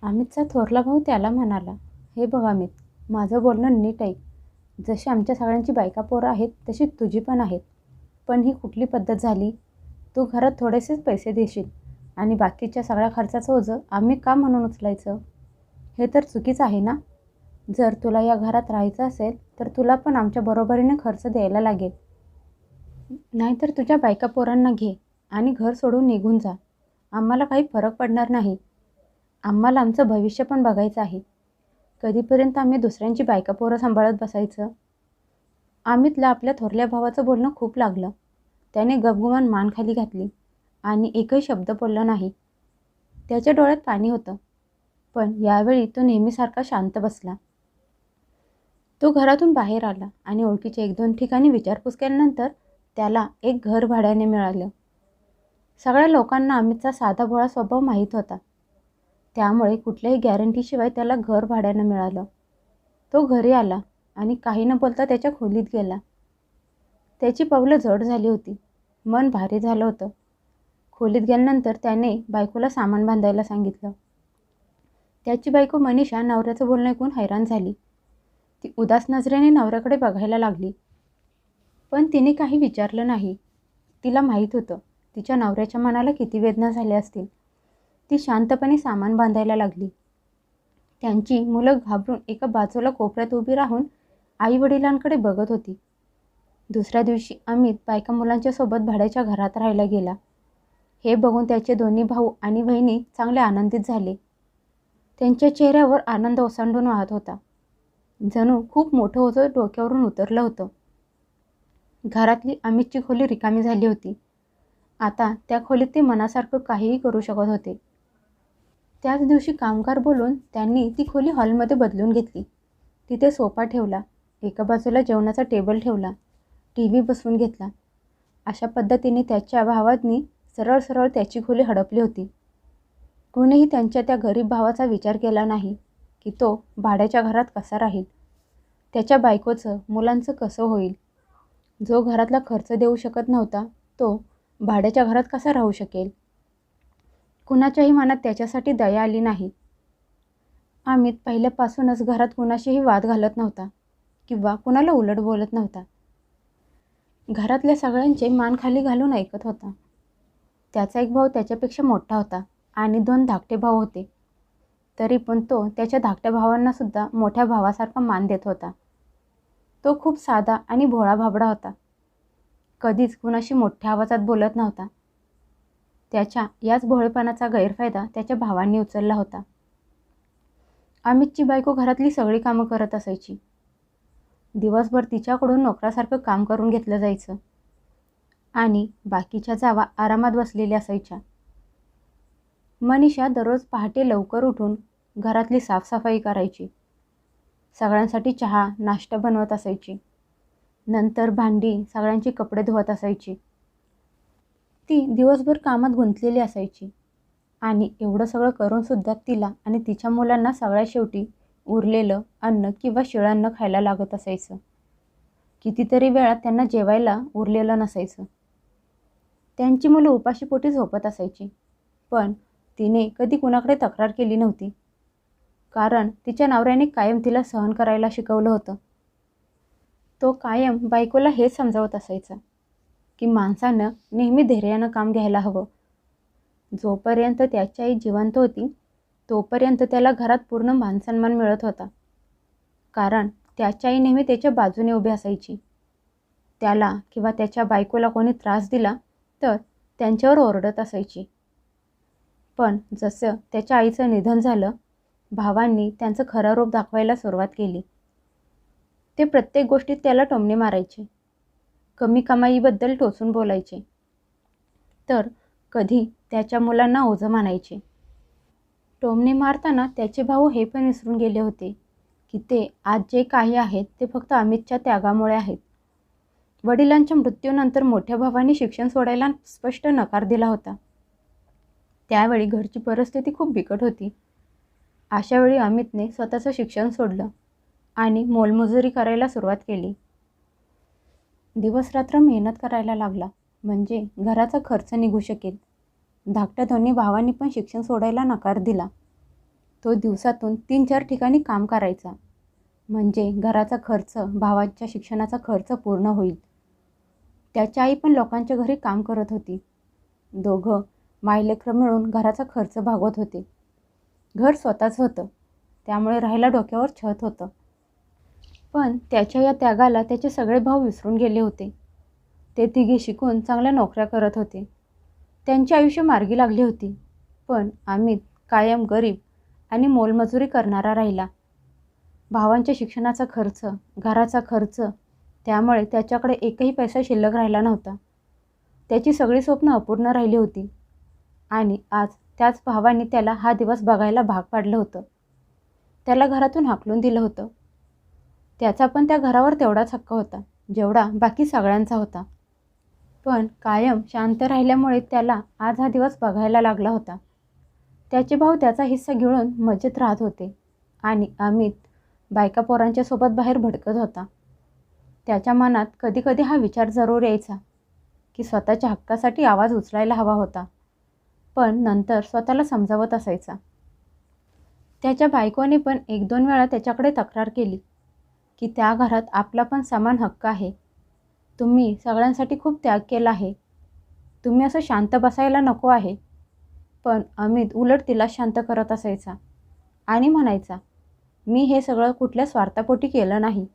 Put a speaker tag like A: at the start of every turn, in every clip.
A: अमितचा थोरला भाऊ त्याला म्हणाला, "हे बघ अमित, माझं बोलणं नीट ऐक. जशी आमच्या सगळ्यांची बायका पोरं आहेत तशी तुझी पण आहेत. पण ही कुठली पद्धत झाली? तू घरात थोडेसेच पैसे देशील आणि बाकीच्या सगळ्या खर्चाचं ओझं आम्ही का म्हणून उचलायचं? हे तर चुकीचं आहे ना? जर तुला या घरात राहायचं असेल तर तुला पण आमच्या बरोबरीने खर्च द्यायला लागेल. नाहीतर तुझ्या बायका पोरांना घे आणि घर सोडून निघून जा. आम्हाला काही फरक पडणार नाही. आम्हाला आमचं भविष्य पण बघायचं आहे. कधीपर्यंत आम्ही दुसऱ्यांची बायका पोरं सांभाळत बसायचं?" अमितला आपल्या थोरल्या भावाचं बोलणं खूप लागलं. त्याने गपगुमान मान खाली घातली आणि एकही शब्द बोलला नाही. त्याच्या डोळ्यात पाणी होतं, पण यावेळी तो नेहमीसारखा शांत बसला. तो घरातून बाहेर आला आणि ओळखीच्या 1-2 ठिकाणी विचारपूस केल्यानंतर त्याला एक घर भाड्याने मिळालं. सगळ्या लोकांना अमितचा साधाभोळा स्वभाव माहीत होता. त्यामुळे कुठल्याही गॅरंटीशिवाय त्याला घर भाड्यानं मिळालं. तो घरी आला आणि काही न बोलता त्याच्या खोलीत गेला. त्याची पावलं जड झाली होती. मन भारी झालं होतं. खोलीत गेल्यानंतर त्याने बायकोला सामान बांधायला सांगितलं. त्याची बायको मनीषा नवऱ्याचं बोलणं ऐकून हैराण झाली. ती उदास नजरेने नवऱ्याकडे बघायला लागली. पण तिने काही विचारलं नाही. तिला माहीत होतं तिच्या नवऱ्याच्या मनाला किती वेदना झाल्या असतील. ती शांतपणे सामान बांधायला लागली. त्यांची मुलं घाबरून एका बाजूला कोपऱ्यात उभी राहून आई-वडिलांकडे बघत होती. दुसऱ्या दिवशी अमित बायका मुलांच्या सोबत भाड्याच्या घरात राहायला गेला. हे बघून त्याचे दोन्ही भाऊ आणि बहिणी चांगले आनंदित झाले. त्यांच्या चेहऱ्यावर आनंद ओसंडून वाहत होता. जणू खूप मोठं ओझं डोक्यावरून उतरलं होतं. घरातली अमितची खोली रिकामी झाली होती. आता त्या खोलीत ते मनासारखं काहीही करू शकत होते. त्याच दिवशी कामगार बोलून त्यांनी ती खोली हॉलमध्ये बदलून घेतली. तिथे सोफा ठेवला, एका बाजूला जेवणाचा टेबल ठेवला, टीव्ही बसवून घेतला. अशा पद्धतीने त्याच्या भावांनी सरळ सरळ त्याची खोली हडपली होती. कोणीही त्यांच्या त्या गरीब भावाचा विचार केला नाही की तो भाड्याच्या घरात कसा राहील, त्याच्या बायकोचं मुलांचं कसं होईल. जो घरातला खर्च देऊ शकत नव्हता तो भाड्याच्या घरात कसा राहू शकेल. कुणाच्याही मनात त्याच्यासाठी दया आली नाही. अमित पहिल्यापासूनच घरात कुणाशीही वाद घालत नव्हता किंवा कुणाला उलट बोलत नव्हता. घरातल्या सगळ्यांचे मान खाली घालून ऐकत होता. त्याचा एक भाऊ त्याच्यापेक्षा मोठा होता आणि 2 धाकटे भाऊ होते. तरी पण तो त्याच्या धाकट्या भावांना सुद्धा मोठ्या भावासारखा मान देत होता. तो खूप साधा आणि भोळा भाबडा होता. कधीच कुणाशी मोठ्या आवाजात बोलत नव्हता. त्याच्या याच भोळेपणाचा गैरफायदा त्याच्या भावांनी उचलला होता. अमितची बायको घरातली सगळी कामं करत असायची. दिवसभर तिच्याकडून नोकरासारखं काम करून घेतलं जायचं आणि बाकीच्या जावा आरामात बसलेल्या असायच्या. मनीषा दररोज पहाटे लवकर उठून घरातली साफसफाई करायची. सगळ्यांसाठी चहा, नाश्ता बनवत असायची. नंतर भांडी, सगळ्यांची कपडे धुवत असायची. ती दिवसभर कामात गुंतलेली असायची आणि एवढं सगळं करूनसुद्धा तिला आणि तिच्या मुलांना सगळ्या शेवटी उरलेलं अन्न किंवा शिळं अन्न खायला लागत असायचं. कितीतरी वेळा त्यांना जेवायला उरलेलं नसायचं. त्यांची मुलं उपाशीपोटी झोपत असायची. पण तिने कधी कुणाकडे तक्रार केली नव्हती. कारण तिच्या नवऱ्याने कायम तिला सहन करायला शिकवलं होतं. तो कायम बायकोला हेच समजावत असायचा की माणसानं नेहमी धैर्यानं काम घ्यायला हवं. जोपर्यंत त्याची आई जिवंत होती तोपर्यंत त्याला घरात पूर्ण मानसन्मान मिळत होता. कारण त्याची आई नेहमी त्याच्या बाजूने उभी असायची. त्याला किंवा त्याच्या बायकोला कोणी त्रास दिला तर त्यांच्यावर ओरडत असायची. पण जसं त्याच्या आईचं निधन झालं, भावांनी त्यांचं खरं रूप दाखवायला सुरुवात केली. ते प्रत्येक गोष्टीत त्याला टोमणे मारायचे. कमी कमाईबद्दल टोचून बोलायचे. तर कधी त्याच्या मुलांना ओझं मानायचे. टोमणे मारताना त्याचे भाऊ हे पण विसरून गेले होते की ते आज जे काही आहेत ते फक्त अमितच्या त्यागामुळे आहेत. वडिलांच्या मृत्यूनंतर मोठ्या भावाने शिक्षण सोडायला स्पष्ट नकार दिला होता. त्यावेळी घरची परिस्थिती खूप बिकट होती. अशावेळी अमितने स्वतःचं शिक्षण सोडलं आणि मोलमजुरी करायला सुरुवात केली. दिवसरात्र मेहनत करायला लागला म्हणजे घराचा खर्च निघू शकेल. धाकट्या दोन्ही भावांनी पण शिक्षण सोडायला नकार दिला. तो दिवसातून 3-4 ठिकाणी काम करायचा, म्हणजे घराचा खर्च, भावाच्या शिक्षणाचा खर्च पूर्ण होईल. त्याची आई पण लोकांच्या घरी काम करत होती. दोघं मायलेकरं मिळून घराचा खर्च भागवत होते. घर स्वतःच होतं, त्यामुळे राहायला डोक्यावर छत होतं. पण त्याच्या या त्यागाला त्याचे सगळे भाऊ विसरून गेले होते. ते तिघे शिकून चांगल्या नोकऱ्या करत होते. त्यांचे आयुष्य मार्गी लागली होती. पण अमित कायम गरीब आणि मोलमजुरी करणारा राहिला. भावांच्या शिक्षणाचा खर्च, घराचा खर्च, त्यामुळे त्याच्याकडे एकही पैसा शिल्लक राहिला नव्हता. त्याची सगळी स्वप्न अपूर्ण राहिली होती. आणि आज त्याच भावाने त्याला हा दिवस बघायला भाग पाडलं होतं. त्याला घरातून हाकलून दिलं होतं. त्याचा पण त्या घरावर तेवढाच हक्क होता, जेवढा बाकी सगळ्यांचा होता. पण कायम शांत राहिल्यामुळे त्याला आज हा दिवस बघायला लागला होता. त्याचे भाऊ त्याचा हिस्सा गिळून मजेत राहत होते आणि अमित बायका पोरांच्या सोबत बाहेर भटकत होता. त्याच्या मनात कधी कधी हा विचार जरूर यायचा की स्वतःच्या हक्कासाठी आवाज उचलायला हवा होता, पण नंतर स्वतःला समजावत असायचा. त्याच्या बायकोने पण 1-2 वेळा त्याच्याकडे तक्रार केली की त्या घरात आपला पण समान हक्क आहे. तुम्ही सगळ्यांसाठी खूप त्याग केला आहे. तुम्ही असं शांत बसायला नको आहे. पण अमित उलट तिला शांत करत असायचा आणि म्हणायचा, मी हे सगळं कुठल्या स्वार्थापोटी केलं नाही,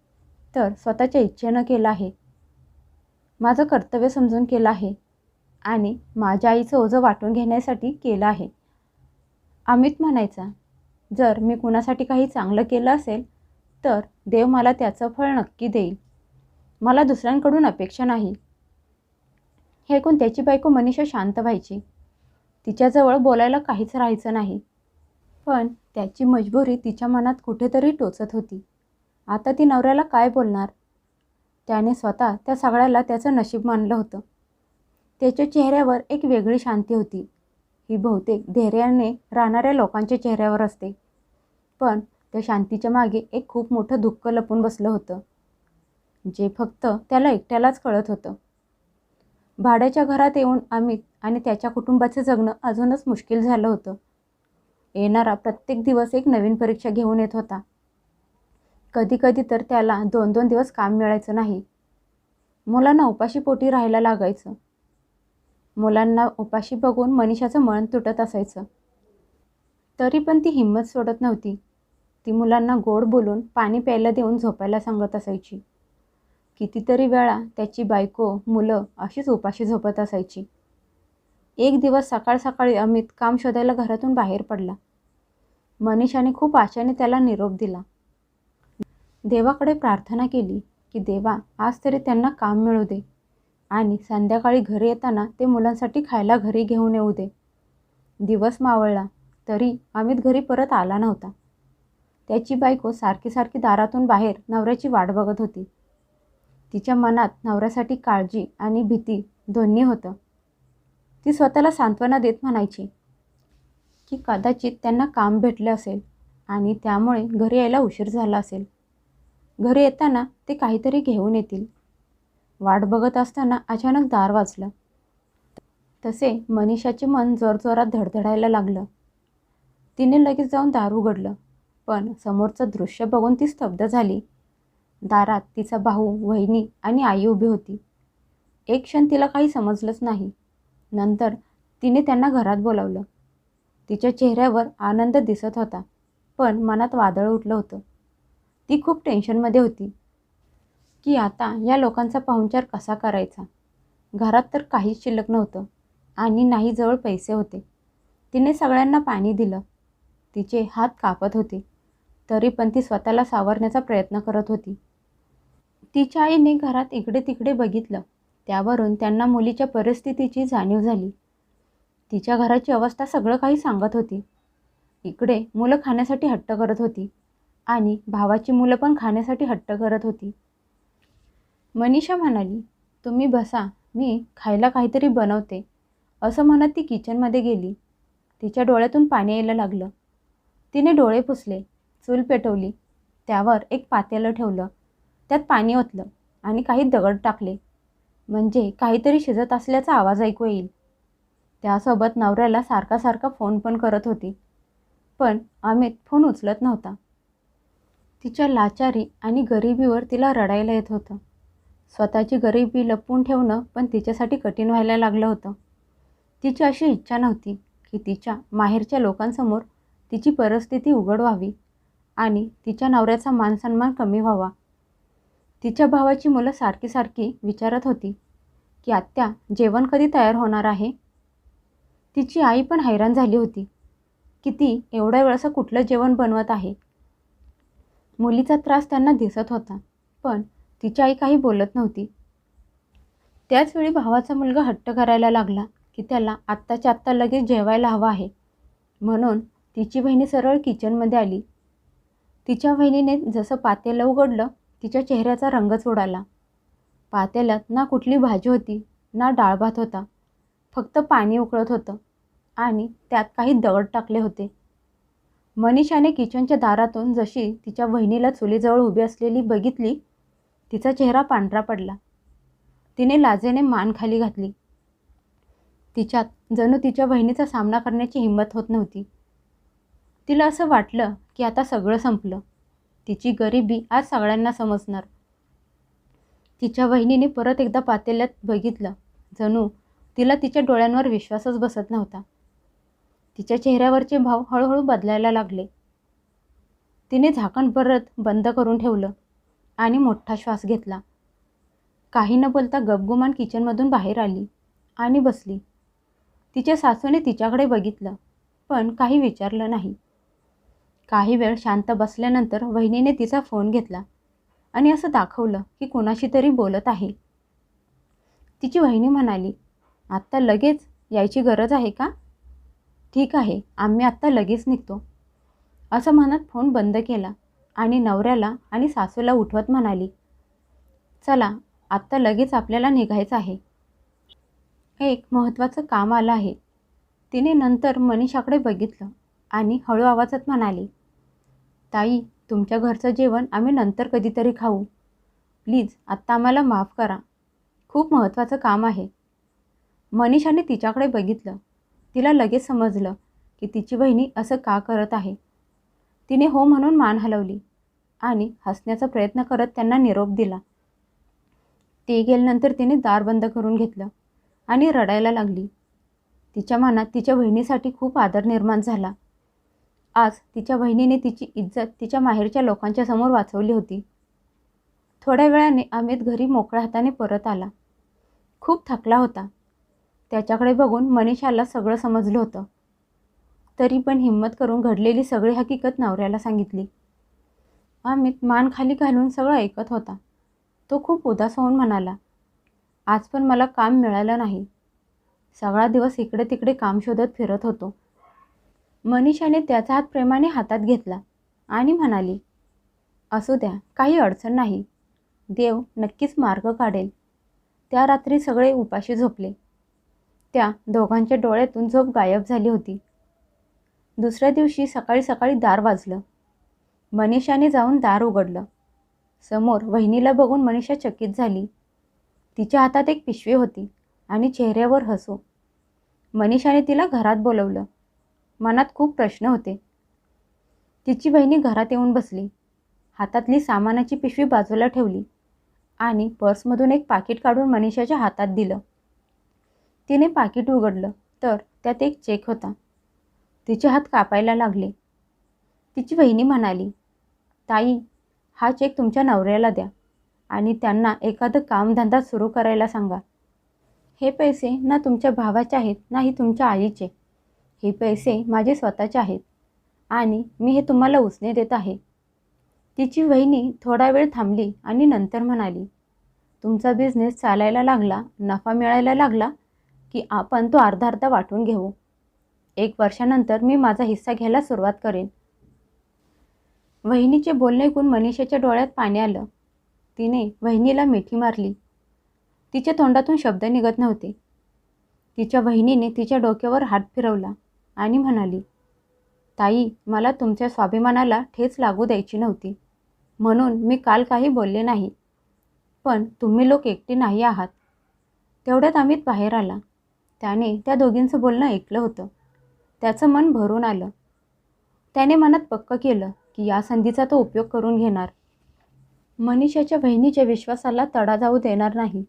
A: तर स्वतःच्या इच्छेनं केलं आहे. माझं कर्तव्य समजून केलं आहे आणि माझ्या आईचं ओझं वाटून घेण्यासाठी केलं आहे. अमित म्हणायचा, जर मी कुणासाठी काही चांगलं केलं असेल तर देव मला त्याचं फळ नक्की देईल. मला दुसऱ्यांकडून अपेक्षा नाही. हे ऐकून त्याची बायको मनीषा शांत व्हायची. तिच्याजवळ बोलायला काहीच राहायचं नाही. पण त्याची मजबुरी तिच्या मनात कुठेतरी टोचत होती. आता ती नवऱ्याला काय बोलणार? त्याने स्वतः त्या सगळ्याला त्याचं नशीब मानलं होतं. त्याच्या चेहऱ्यावर एक वेगळी शांती होती. ही बहुतेक धैर्याने राहणाऱ्या लोकांच्या चेहऱ्यावर असते. पण त्या शांतीच्या मागे एक खूप मोठं दुःख लपून बसलं होतं, जे फक्त त्याला एकट्यालाच कळत होतं. भाड्याच्या घरात येऊन अमित आणि त्याच्या कुटुंबाचे जगणं अजूनच मुश्किल झालं होतं. येणारा प्रत्येक दिवस एक नवीन परीक्षा घेऊन येत होता. कधी कधी तर त्याला 2-2 दिवस काम मिळायचं नाही. मुलांना उपाशी पोटी राहायला लागायचं. मुलांना उपाशी बघून मनीषाचं मन तुटत असायचं. तरी पण ती हिंमत सोडत नव्हती. ती मुलांना गोड बोलून पाणी प्यायला देऊन झोपायला सांगत असायची. कितीतरी वेळा त्याची बायको, मुलं अशीच उपाशी झोपत असायची. एक दिवस सकाळ सकाळी अमित काम शोधायला घरातून बाहेर पडला. मनीषाने खूप आशेने त्याला निरोप दिला. देवाकडे प्रार्थना केली की देवा, आज तरी त्यांना काम मिळू दे आणि संध्याकाळी घरी येताना ते मुलांसाठी खायला घरी घेऊन येऊ दे. दिवस मावळला तरी अमित घरी परत आला नव्हता. त्याची बायको सारखी सारखी दारातून बाहेर नवऱ्याची वाट बघत होती. तिच्या मनात नवऱ्यासाठी काळजी आणि भीती दोन्ही होतं. ती स्वतःला सांत्वना देत म्हणायची की कदाचित त्यांना काम भेटले असेल आणि त्यामुळे घरी यायला उशीर झाला असेल. घरी येताना ते काहीतरी घेऊन येतील. वाट बघत असताना अचानक दार वाजलं. तसे मनीषाचे मन जोरजोरात धडधडायला लागलं. तिने लगेच जाऊन दार उघडलं, पण समोरचं दृश्य बघून ती स्तब्ध झाली. दारात तिचा भाऊ, वहिनी आणि आई उभी होती. एक क्षण तिला काही समजलंच नाही. नंतर तिने त्यांना घरात बोलावलं. तिच्या चेहऱ्यावर आनंद दिसत होता, पण मनात वादळ उठलं होतं. ती खूप टेन्शनमध्ये होती की आता या लोकांचा पाहुणचार कसा करायचा. घरात तर काहीच शिल्लक नव्हतं आणि नाही जवळ पैसे होते. तिने सगळ्यांना पाणी दिलं. तिचे हात कापत होते, तरी पण ती स्वतःला सावरण्याचा प्रयत्न करत होती. तिच्या आईने घरात इकडे तिकडे बघितलं. त्यावरून त्यांना मुलीच्या परिस्थितीची जाणीव झाली. तिच्या घराची अवस्था सगळं काही सांगत होती. इकडे मुलं खाण्यासाठी हट्ट करत होती आणि भावाची मुलं पण खाण्यासाठी हट्ट करत होती. मनीषा म्हणाली, तुम्ही बसा, मी खायला काहीतरी बनवते, असं म्हणत ती किचनमध्ये गेली. तिच्या डोळ्यातून पाणी यायला लागलं. तिने डोळे पुसले, चूल पेटवली, त्यावर एक पातेलं ठेवलं, त्यात पाणी ओतलं आणि काही दगड टाकले, म्हणजे काहीतरी शिजत असल्याचा आवाज ऐकू येईल. त्यासोबत नवऱ्याला सारखा सारखा फोन पण करत होती. पण अमित फोन उचलत नव्हता. तिच्या लाचारी आणि गरिबीवर तिला रडायला येत होतं. स्वतःची गरिबी लपवून ठेवणं पण तिच्यासाठी कठीण व्हायला लागलं होतं. तिची अशी इच्छा नव्हती की तिच्या माहेरच्या लोकांसमोर तिची परिस्थिती उघड व्हावी आणि तिच्या नवऱ्याचा मानसन्मान कमी व्हावा. तिच्या भावाची मुलं सारखी सारखी विचारत होती की आत्या जेवण कधी तयार होणार आहे. तिची आई पण हैराण झाली होती की ती एवढ्या वेळचं कुठलं जेवण बनवत आहे. मुलीचा त्रास त्यांना दिसत होता, पण तिची आई काही बोलत नव्हती. त्याचवेळी भावाचा मुलगा हट्ट करायला लागला की त्याला आत्ताच्या आत्ता लगेच जेवायला हवं आहे. म्हणून तिची बहिणी सरळ किचनमध्ये आली. तिच्या बहिणीने जसं पातेलं उघडलं तिच्या चेहऱ्याचा रंगच उडाला. पातेल्यात ना कुठली भाजी होती ना डाळ भात होता, फक्त पाणी उकळत होतं आणि त्यात काही दगड टाकले होते. मनीषाने किचनच्या दारातून जशी तिच्या बहिणीला चुलीजवळ उभी असलेली बघितली, तिचा चेहरा पांढरा पडला. तिने लाजेने मान खाली घातली. तिच्यात जणू तिच्या बहिणीचा सामना करण्याची हिंमत होत नव्हती. तिला असं वाटलं की आता सगळं संपलं. तिची गरिबी आज सगळ्यांना समजणार. तिच्या बहिणीने परत एकदा पातेल्यात बघितलं. जणू तिला तिच्या डोळ्यांवर विश्वासच बसत नव्हता. तिच्या चेहऱ्यावरचे भाव हळूहळू बदलायला लागले. तिने झाकण परत बंद करून ठेवलं आणि मोठा श्वास घेतला. काही न बोलता गपगुमान किचनमधून बाहेर आली आणि बसली. तिच्या सासूने तिच्याकडे बघितलं, पण काही विचारलं नाही. काही वेळ शांत बसल्यानंतर वहिनीने तिचा फोन घेतला आणि असं दाखवलं की कोणाशी तरी बोलत आहे. तिची वहिनी म्हणाली, आत्ता लगेच यायची गरज आहे का? ठीक आहे, आम्ही आत्ता लगेच निघतो. असं म्हणत फोन बंद केला आणि नवऱ्याला आणि सासूला उठवत म्हणाली, चला आत्ता लगेच आपल्याला निघायचं आहे. एक महत्त्वाचं काम आलं आहे. तिने नंतर मनीषाकडे बघितलं आणि हळू आवाजात म्हणाली, ताई तुमच्या घरचं जेवण आम्ही नंतर कधीतरी खाऊ. प्लीज आत्ता आम्हाला माफ करा. खूप महत्त्वाचं काम आहे. मनीषाने तिच्याकडे बघितलं. तिला लगेच समजलं की तिची बहिणी असं का करत आहे. तिने हो म्हणून मान हलवली आणि हसण्याचा प्रयत्न करत त्यांना निरोप दिला. ते गेल्यानंतर तिने दार बंद करून घेतलं आणि रडायला लागली. तिच्या मनात तिच्या बहिणीसाठी खूप आदर निर्माण झाला. आज तिच्या बहिणीने तिची इज्जत तिच्या माहेरच्या लोकांच्या समोर वाचवली होती. थोड्या वेळाने अमित घरी मोकळ्या हाताने परत आला. खूप थकला होता. त्याच्याकडे बघून मनीषाला सगळं समजलं होतं. तरी पण हिंमत करून घडलेली सगळी हकीकत नवऱ्याला सांगितली. अमित मान खाली घालून सगळं ऐकत होता. तो खूप उदास होऊन म्हणाला, आज पण मला काम मिळालं नाही. सगळा दिवस इकडे तिकडे काम शोधत फिरत होतो. मनीषाने त्याचा हात प्रेमाने हातात घेतला आणि म्हणाली, असू द्या, काही अडचण नाही. देव नक्कीच मार्ग काढेल. त्या रात्री सगळे उपाशी झोपले. त्या दोघांच्या डोळ्यातून झोप गायब झाली होती. दुसऱ्या दिवशी सकाळी सकाळी दार वाजलं. मनीषाने जाऊन दार उघडलं. समोर वहिनीला बघून मनीषा चकित झाली. तिच्या हातात एक पिशवी होती आणि चेहऱ्यावर हसू. मनीषाने तिला घरात बोलवलं. मनात खूप प्रश्न होते. तिची बहिणी घरात येऊन बसली. हातातली सामानाची पिशवी बाजूला ठेवली आणि पर्समधून एक पाकिट काढून मनीषाच्या हातात दिलं. तिने पाकिट उघडलं तर त्यात एक चेक होता. तिचे हात कापायला लागले. तिची बहिणी म्हणाली, ताई हा चेक तुमच्या नवऱ्याला द्या आणि त्यांना एखादं कामधंदा सुरू करायला सांगा. हे पैसे ना तुमच्या भावाचे आहेत नाही तुमच्या आईचे. हे पैसे माझे स्वतःचे आहेत आणि मी हे तुम्हाला उसने देत आहे. तिची वहिनी थोडा वेळ थांबली आणि नंतर म्हणाली, तुमचा बिझनेस चालायला लागला, नफा मिळायला लागला की आपण तो अर्धा अर्धा वाटून घेऊ. 1 वर्षानंतर मी माझा हिस्सा घ्यायला सुरुवात करेन. वहिनीचे बोलणे ऐकून मनीषाच्या डोळ्यात पाणी आलं. तिने वहिनीला मिठी मारली. तिच्या तोंडातून शब्द निघत नव्हते. तिच्या बहिणीने तिच्या डोक्यावर हात फिरवला आणि म्हणाली, ताई मला तुमच्या स्वाभिमानाला ठेच लागू द्यायची नव्हती म्हणून मी काल काही बोलले नाही. पण तुम्ही लोक एकटे नाही आहात. तेवढ्यात अमित बाहेर आला. त्याने त्या दोघींचं बोलणं ऐकलं होतं. त्याचं मन भरून आलं. त्याने मनात पक्क केलं की या संधीचा तो उपयोग करून घेणार. मनीषाच्या बहिणीच्या विश्वासाला तडा जाऊ देणार नाही.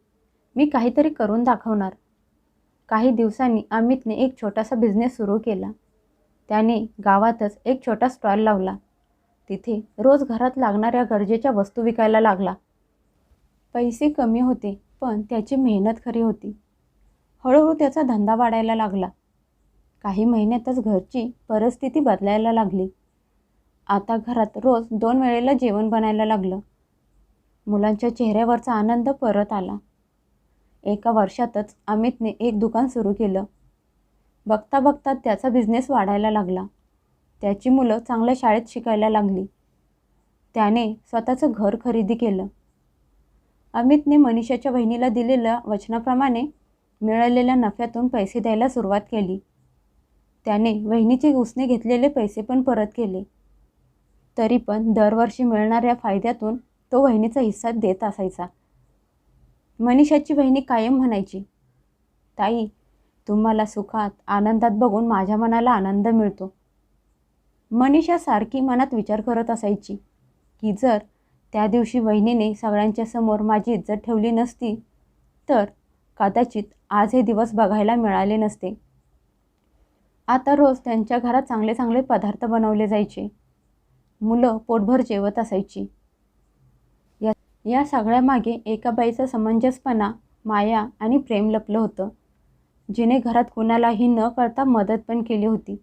A: मी काहीतरी करून दाखवणार. काही दिवसांनी अमितने एक छोटासा बिझनेस सुरू केला. त्याने गावातच एक छोटा स्टॉल लावला. तिथे रोज घरात लागणाऱ्या गरजेच्या वस्तू विकायला लागला. पैसे कमी होते, पण त्याची मेहनत खरी होती. हळूहळू त्याचा धंदा वाढायला लागला. काही महिन्यातच घरची परिस्थिती बदलायला लागली. आता घरात रोज 2 वेळेला जेवण बनायला लागलं. मुलांच्या चेहऱ्यावरचा आनंद परत आला. एका वर्षातच अमितने एक दुकान सुरू केलं. बघता बघता त्याचा बिझनेस वाढायला लागला. त्याची मुलं चांगल्या शाळेत शिकायला लागली. त्याने स्वतःचं घर खरेदी केलं. अमितने मनीषाच्या बहिणीला दिलेल्या वचनाप्रमाणे मिळालेल्या नफ्यातून पैसे द्यायला सुरुवात केली. त्याने वहिनीचे उसने घेतलेले पैसे पण परत केले. तरी पण दरवर्षी मिळणाऱ्या फायद्यातून तो वहिनीचा हिस्सा देत असायचा. मनीषाची बहिणी कायम म्हणायची, ताई, तुम्हाला सुखात आनंदात बघून माझ्या मनाला आनंद मिळतो. मनीषा सारखी मनात विचार करत असायची की जर त्या दिवशी वहिनीने सगळ्यांच्या समोर माझी इज्जत ठेवली नसती तर कदाचित आज हे दिवस बघायला मिळाले नसते. आता रोज त्यांच्या घरात चांगले चांगले पदार्थ बनवले जायचे. मुलं पोटभर जेवत असायची. या सगळ्यामागे एका बाईचा समंजसपणा, माया आणि प्रेम लपलं होतं, जिने घरात कुणालाही न कळता मदत पण केली होती.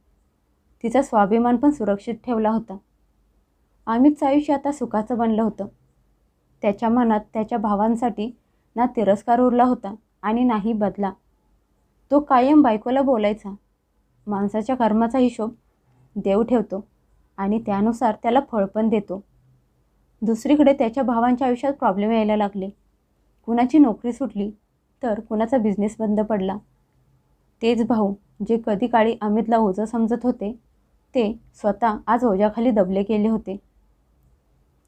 A: तिचा स्वाभिमान पण सुरक्षित ठेवला होता. अमितचं आयुष्य आता सुखाचं बनलं होतं. त्याच्या मनात त्याच्या भावांसाठी ना तिरस्कार उरला होता आणि नाही बदला. तो कायम बायकोला बोलायचा, माणसाच्या कर्माचा हिशोब देव ठेवतो आणि त्यानुसार त्याला फळ पण देतो. दुसरीकडे त्याच्या भावांच्या आयुष्यात प्रॉब्लेम यायला लागले. कुणाची नोकरी सुटली तर कुणाचा बिझनेस बंद पडला. तेच भाऊ जे कधी काळी अमितला ओझं समजत होते ते स्वतः आज ओझ्याखाली दबले गेले होते.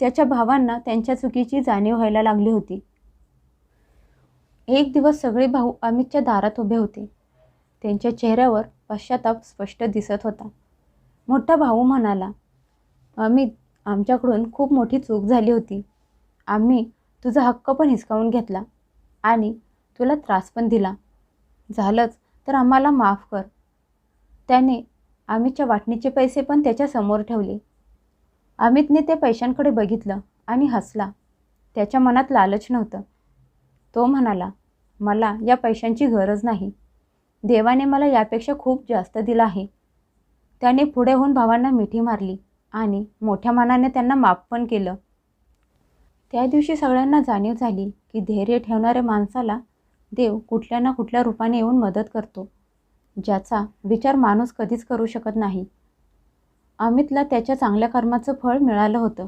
A: त्याच्या भावांना त्यांच्या चुकीची जाणीव व्हायला लागली होती. एक दिवस सगळे भाऊ अमितच्या दारात उभे होते. त्यांच्या चेहऱ्यावर पश्चाताप स्पष्ट दिसत होता. मोठा भाऊ म्हणाला, अमित, आमच्याकडून खूप मोठी चूक झाली होती. आम्ही तुझा हक्क पण हिसकावून घेतला आणि तुला त्रास पण दिला. झालंच तर आम्हाला माफ कर. त्याने अमितच्या वाटणीचे पैसे पण त्याच्या समोर ठेवले. अमितने त्या पैशांकडे बघितलं आणि हसला. त्याच्या मनात लालच नव्हतं. तो म्हणाला, मला या पैशांची गरज नाही. देवाने मला यापेक्षा खूप जास्त दिलं आहे. त्याने पुढे होऊन भावांना मिठी मारली आणि मोठ्या मनाने त्यांना माफ पण केलं. त्या दिवशी सगळ्यांना जाणीव झाली की धैर्य ठेवणाऱ्या माणसाला देव कुठल्या ना कुठल्या रूपाने येऊन मदत करतो, ज्याचा विचार माणूस कधीच करू शकत नाही. अमितला त्याच्या चांगल्या कर्माचं फळ मिळालं होतं.